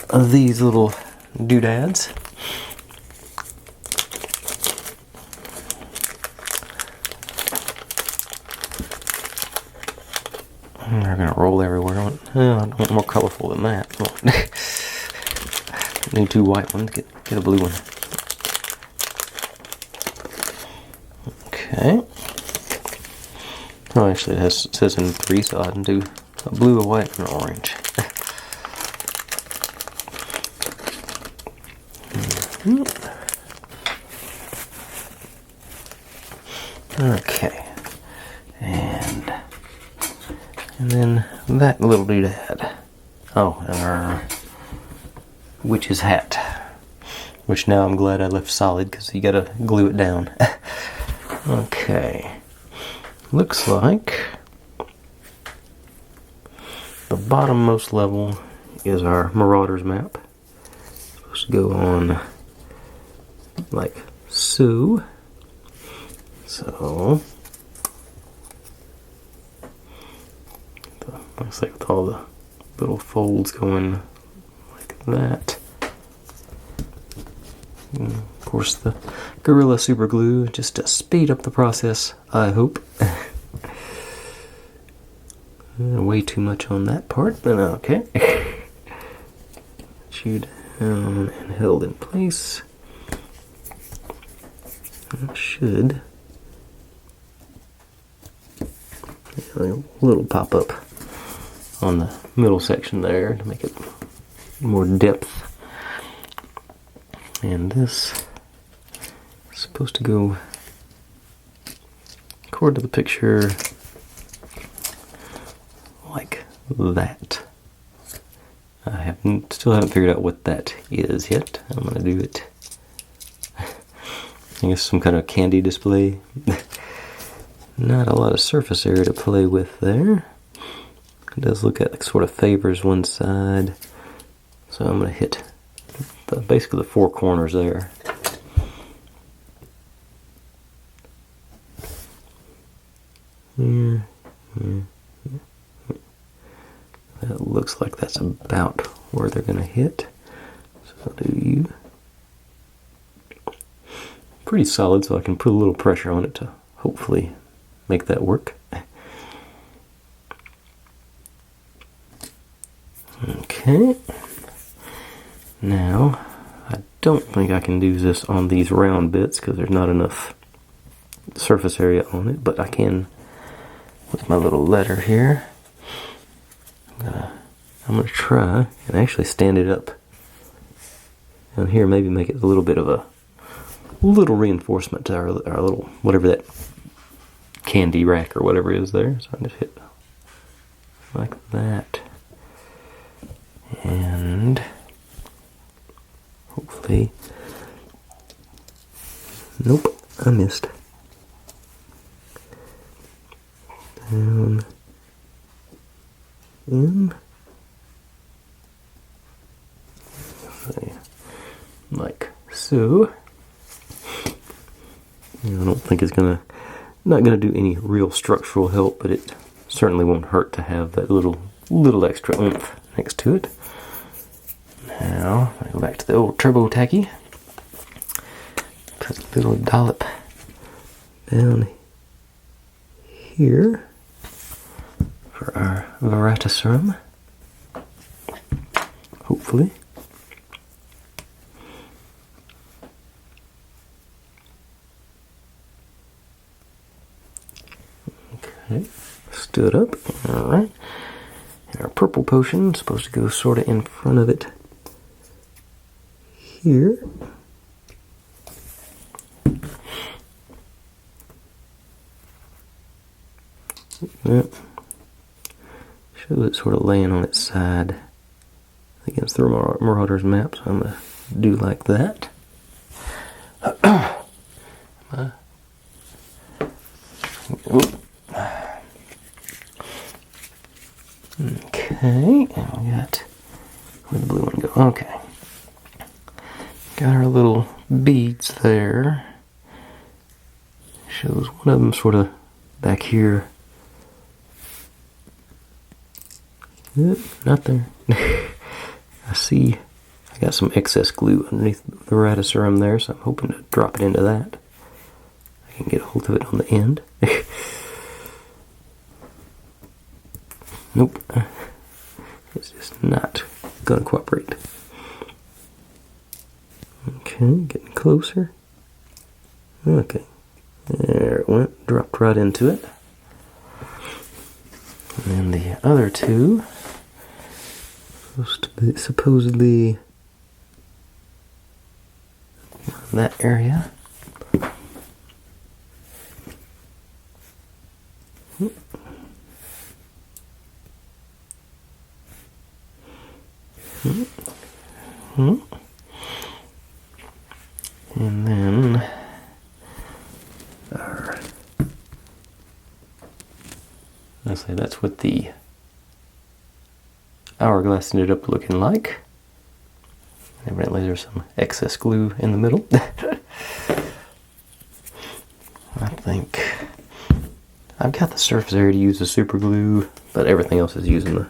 [SPEAKER 1] of these little doodads. They're going to roll everywhere. I want more colorful than that. I need 2 white ones. Get a blue one. Okay. Oh, actually, it says in 3, so I can do a blue, a white, and an orange. Okay. And then that little doodad. Oh, and our witch's hat. Which now I'm glad I left solid, because you gotta glue it down. Okay. Looks like the bottommost level is our Marauder's map. It's supposed to go on like so. So looks like with all the little folds going like that. And of course the Gorilla Super Glue just to speed up the process, I hope. Way too much on that part, but okay. Chewed down and held in place. That should a little pop up on the middle section there to make it more depth. And this is supposed to go, according to the picture, like that. I still haven't figured out what that is yet. I'm going to do it. I guess some kind of candy display. Not a lot of surface area to play with there. It does look like sort of favors one side. So I'm going to hit basically the 4 corners there. Here, here, here. That looks like that's about where they're going to hit. So I'll do you. Pretty solid, so I can put a little pressure on it to hopefully make that work. Okay. Now, I don't think I can do this on these round bits because there's not enough surface area on it, but I can with my little letter here. I'm gonna try and actually stand it up down here, maybe make it a little bit of a little reinforcement to our little, whatever that candy rack or whatever is there. So I just hit like that, and hopefully, nope, I missed. Down, in, like so. I don't think it's not gonna do any real structural help, but it certainly won't hurt to have that little extra oomph next to it. Now, I go back to the old turbo tacky. Put a little dollop down here for our veritaserum, hopefully. Okay, stood up, alright. And our purple potion is supposed to go sort of in front of it here. Yep. Shows it sort of laying on its side against the Marauder's map, so I'm going to do like that. Okay, and we got, where'd the blue one go? Okay. Got our little beads there. Shows one of them sort of back here. Yep, not there. I see I got some excess glue underneath the veritaserum there, so I'm hoping to drop it into that. I can get a hold of it on the end. Nope. It's just not going to cooperate. Okay, getting closer. Okay. There it went. Dropped right into it. And then the other two, supposed to be supposedly in that area. And then our, let's say that's what the hourglass ended up looking like. Evidently there's some excess glue in the middle. I think I've got the surface area to use the super glue, but everything else is using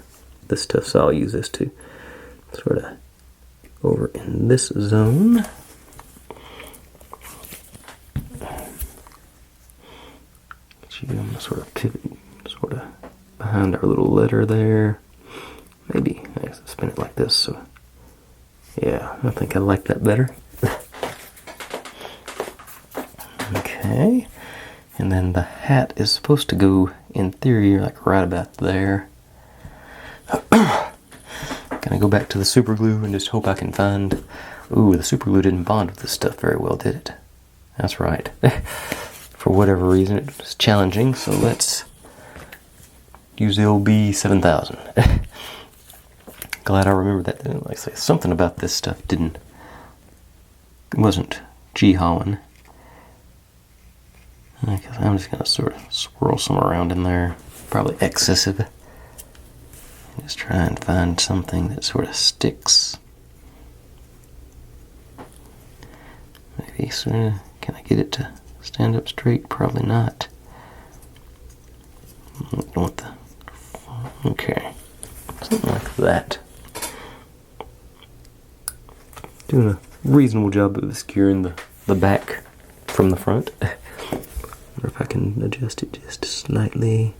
[SPEAKER 1] this stuff, so I'll use this too. Sort of over in this zone. I'm gonna sort of pivot, sort of behind our little letter there. Maybe I have to spin it like this. So yeah, I think I like that better. Okay, and then the hat is supposed to go in theory like right about there. Gonna go back to the super glue and just hope I can find. Ooh, the super glue didn't bond with this stuff very well, did it? That's right. For whatever reason, it was challenging, so let's use the old B7000. Glad I remembered that. Like I say, something about this stuff wasn't G-hawing. Because I'm just gonna sort of swirl some around in there, probably excessive. Just try and find something that sort of sticks. Maybe sort of, can I get it to stand up straight? Probably not. I don't want the, okay, something like that. Doing a reasonable job of securing the back from the front. Wonder if I can adjust it just slightly.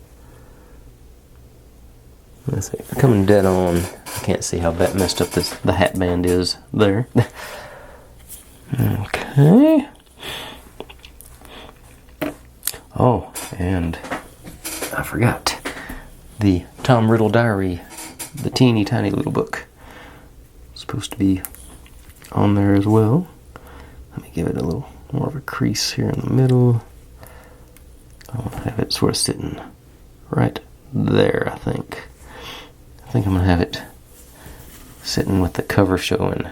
[SPEAKER 1] Let's see, if we're coming dead on, I can't see how that messed up the hat band is there. Okay. Oh, and I forgot the Tom Riddle Diary, the teeny tiny little book. It's supposed to be on there as well. Let me give it a little more of a crease here in the middle. I'll have it sort of sitting right there, I think. I think I'm going to have it sitting with the cover showing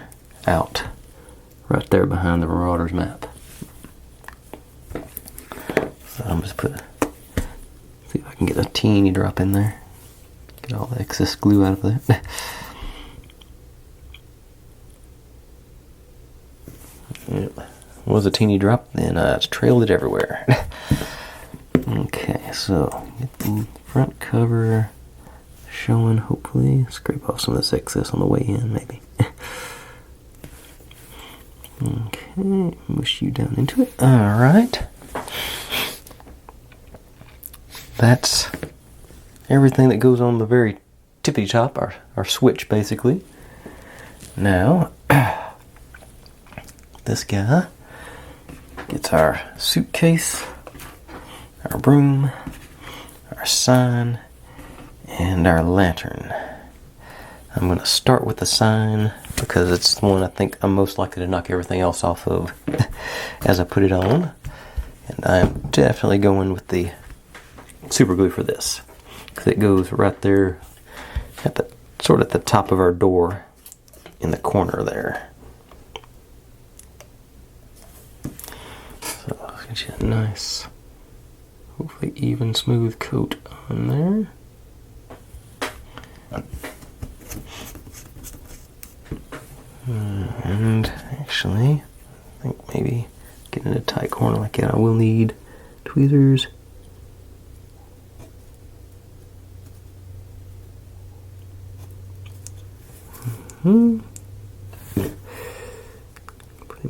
[SPEAKER 1] out right there behind the Marauders map. So I'm just see if I can get a teeny drop in there. Get all the excess glue out of that. Yep. Was a teeny drop, then I trailed it everywhere. Okay, so get the front cover showing, hopefully. Scrape off some of this excess on the way in, maybe. Okay, mush you down into it. Alright. That's everything that goes on the very tippy top, our switch basically. Now, this guy gets our suitcase, our broom, our sign, and our lantern. I'm going to start with the sign because it's the one I think I'm most likely to knock everything else off of as I put it on. And I'm definitely going with the super glue for this because it goes right there at the sort of at the top of our door in the corner there. So I'll get you a nice, hopefully even smooth coat on there. And actually, I think maybe getting in a tight corner like that, I will need tweezers. Putting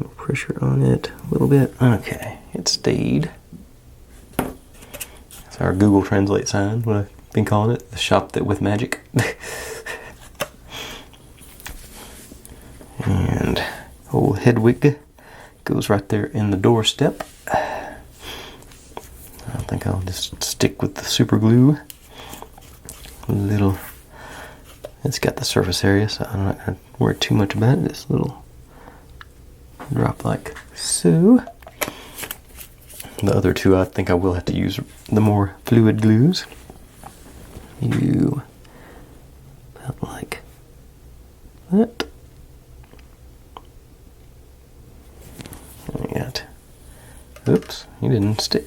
[SPEAKER 1] more pressure on it a little bit. Okay, it stayed. That's our Google Translate sign, what I've been calling it, the shop that with magic. And old Hedwig goes right there in the doorstep. I think I'll just stick with the super glue. It's got the surface area, so I'm not going to worry too much about it. This little drop like so. The other two, I think I will have to use the more fluid glues. You about like that. I got. Oops, he didn't stick.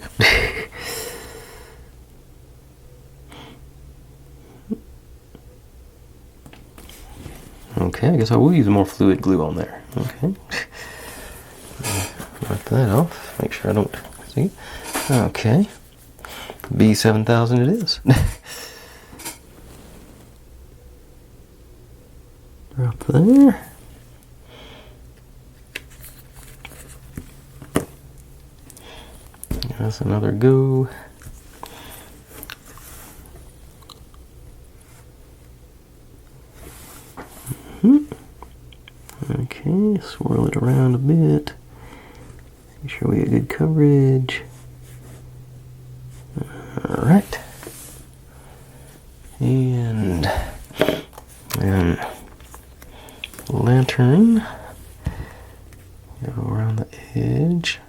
[SPEAKER 1] Okay, I guess I will use more fluid glue on there. Okay. Wipe that off. Make sure I don't see. Okay. B7000 it is. Drop there. That's another go. Okay, swirl it around a bit. Make sure we get good coverage. Alright. And then lantern. Go around the edge.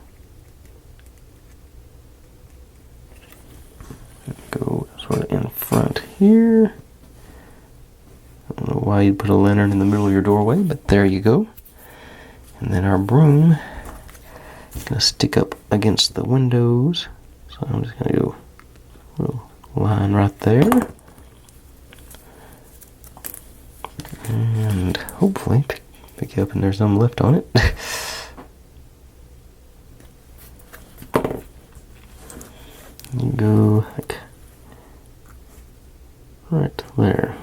[SPEAKER 1] Go sort of in front here. I don't know why you'd put a lantern in the middle of your doorway, but there you go. And then our broom is going to stick up against the windows. So I'm just going to go a little line right there. And hopefully pick you up and there's some left on it. You go like right there.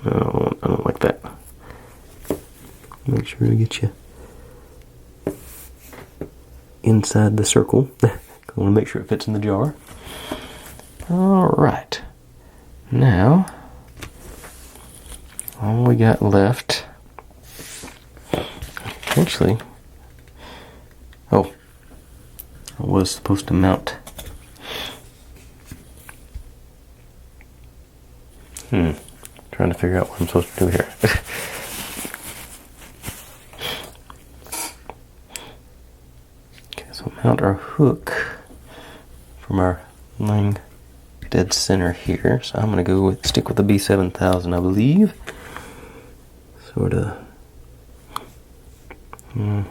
[SPEAKER 1] No, I don't like that. Make sure to get you inside the circle. I want to make sure it fits in the jar. Alright. Now, all we got left. Actually, oh, I was supposed to mount. Trying to figure out what I'm supposed to do here. Okay, so mount our hook from our laying dead center here. So I'm going to stick with the B7000, I believe. Sort of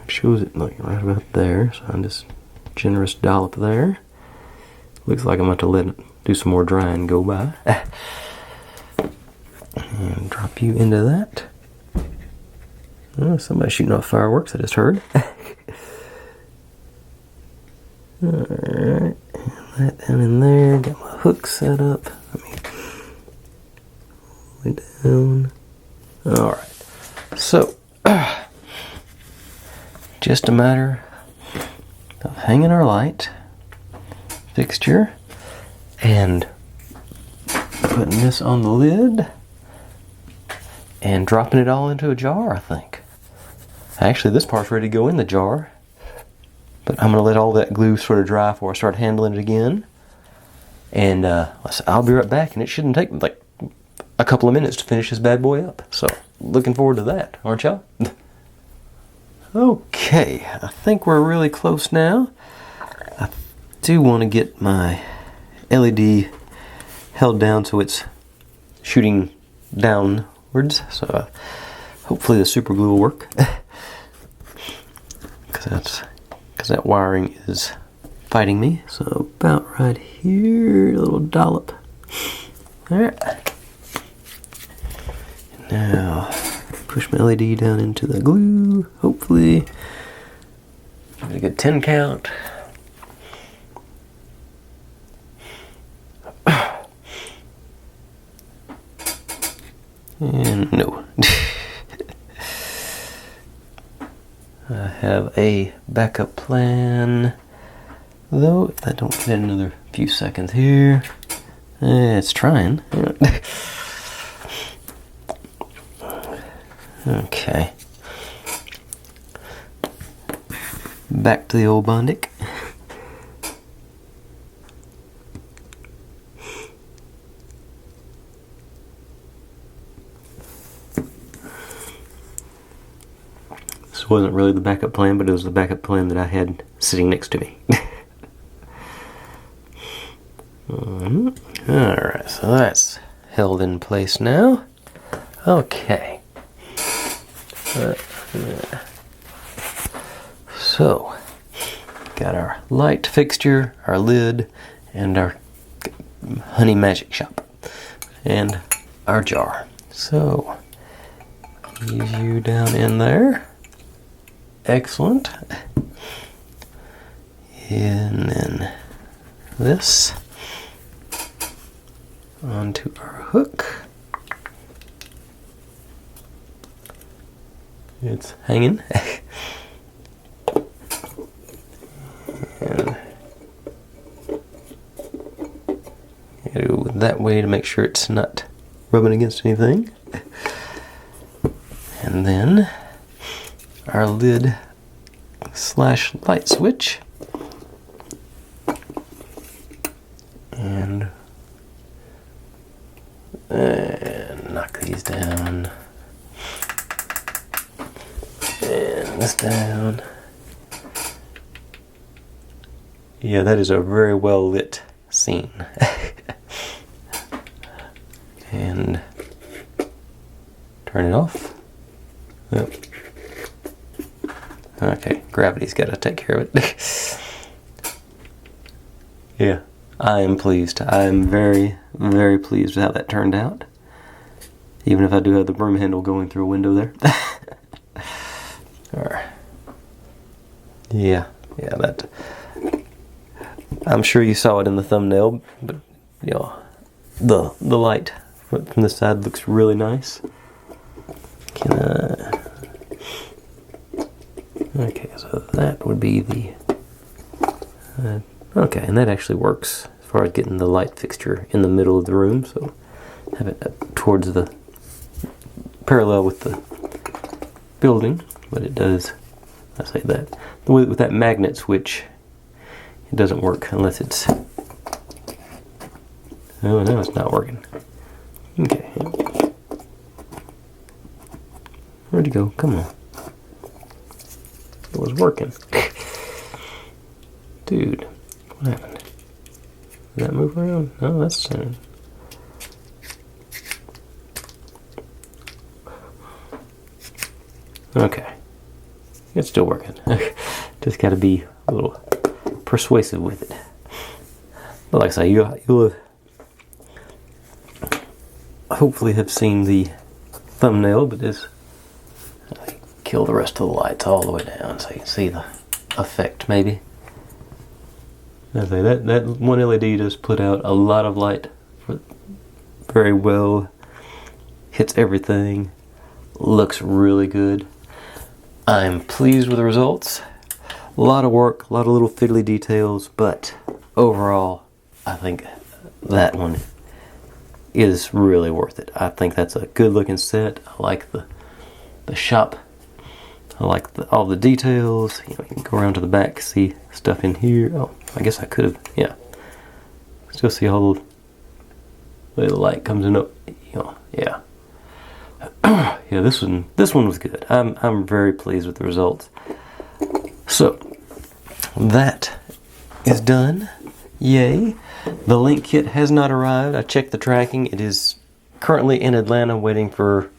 [SPEAKER 1] shows it like right about there. So I'm just generous dollop there. Looks like I'm going to let it do some more drying and go by. And drop you into that. Oh, somebody's shooting off fireworks, I just heard. Alright, that down in there. Got my hook set up. Way down. Alright, so just a matter of hanging our light fixture and putting this on the lid and dropping it all into a jar, I think. Actually, this part's ready to go in the jar, but I'm going to let all that glue sort of dry before I start handling it again. And I'll be right back, and it shouldn't take like a couple of minutes to finish this bad boy up. So, looking forward to that, aren't y'all? Okay, I think we're really close now. I do want to get my LED held down so it's shooting downwards. So hopefully the super glue will work. Because that wiring is fighting me. So about right here, a little dollop. Alright. Now push my LED down into the glue, hopefully. Get a good 10 count. And no. I have a backup plan, though if I don't get another few seconds here. It's trying. Okay. Back to the old Bondic. This wasn't really the backup plan, but it was the backup plan that I had sitting next to me. Alright, so that's held in place now. Okay. So, got our light fixture, our lid, and our honey magic shop, and our jar. So, ease you down in there. Excellent. And then this onto our hook. It's hanging. And go that way to make sure it's not rubbing against anything. And then our lid slash light switch. And knock these down. And this down. Yeah, that is a very well lit scene. And turn it off. Yep. Okay, gravity's got to take care of it. Yeah, I am pleased. I am very, very pleased with how that turned out. Even if I do have the broom handle going through a window there. Alright. Yeah, that. I'm sure you saw it in the thumbnail, but you know, the light from the side looks really nice. Okay, so that would be the. Okay, and that actually works as far as getting the light fixture in the middle of the room. So have it up towards the parallel with the building, but it does, I say that, with that magnet switch, it doesn't work unless it's, oh, now it's not working. Okay. Where'd you go? Come on. It was working. Dude, what happened? Did that move around? No, that's centered. Okay. It's still working. Just got to be a little persuasive with it. But like I say, you'll hopefully have seen the thumbnail, but this, I kill the rest of the lights all the way down so you can see the effect maybe. I say that one LED does put out a lot of light very well, hits everything, looks really good. I'm pleased with the results. A lot of work, a lot of little fiddly details, but overall I think that one is really worth it. I think that's a good looking set. I like the shop. I like all the details. You know, you can go around to the back, see stuff in here. Oh, I guess I could have, yeah. Still see all the way the light comes in up. You know, yeah. Yeah, this one was good. I'm very pleased with the results. So that is done. Yay. The link kit has not arrived. I checked the tracking. It is currently in Atlanta waiting for,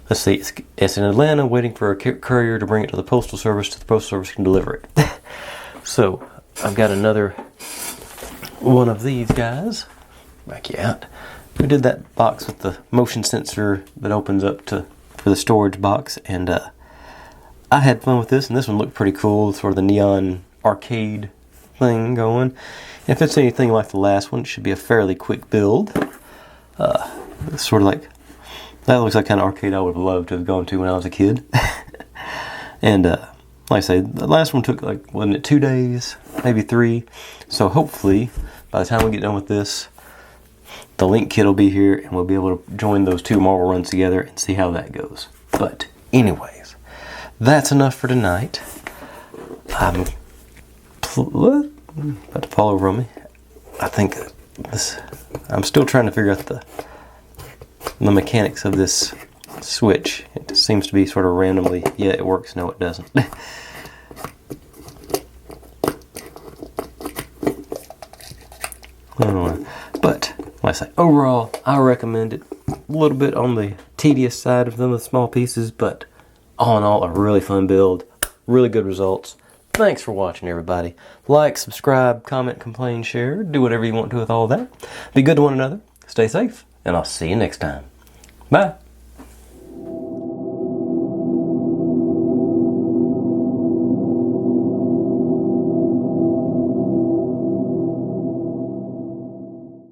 [SPEAKER 1] let's see, it's in Atlanta waiting for a courier to bring it to the Postal Service so the Postal Service can deliver it. So I've got another one of these guys. Back you out. We did that box with the motion sensor that opens up for the storage box, and I had fun with this, and this one looked pretty cool. Sort of the neon arcade thing going. If it's anything like the last one, it should be a fairly quick build. It's sort of like, that looks like kind of arcade I would have loved to have gone to when I was a kid. And like I say, the last one took like, wasn't it 2 days, maybe 3? So hopefully by the time we get done with this, the link kit will be here and we'll be able to join those 2 marble runs together and see how that goes. But anyways, that's enough for tonight. I'm about to fall over on me. I think this, I'm still trying to figure out the mechanics of this switch. It seems to be sort of randomly, yeah, it works, no it doesn't. I don't know. But like I say, overall I recommend it. A little bit on the tedious side of them, the small pieces, but all in all a really fun build, really good results. Thanks for watching, everybody. Like, subscribe, comment, complain, share, do whatever you want to with all that. Be good to one another, stay safe, and I'll see you next time. Bye.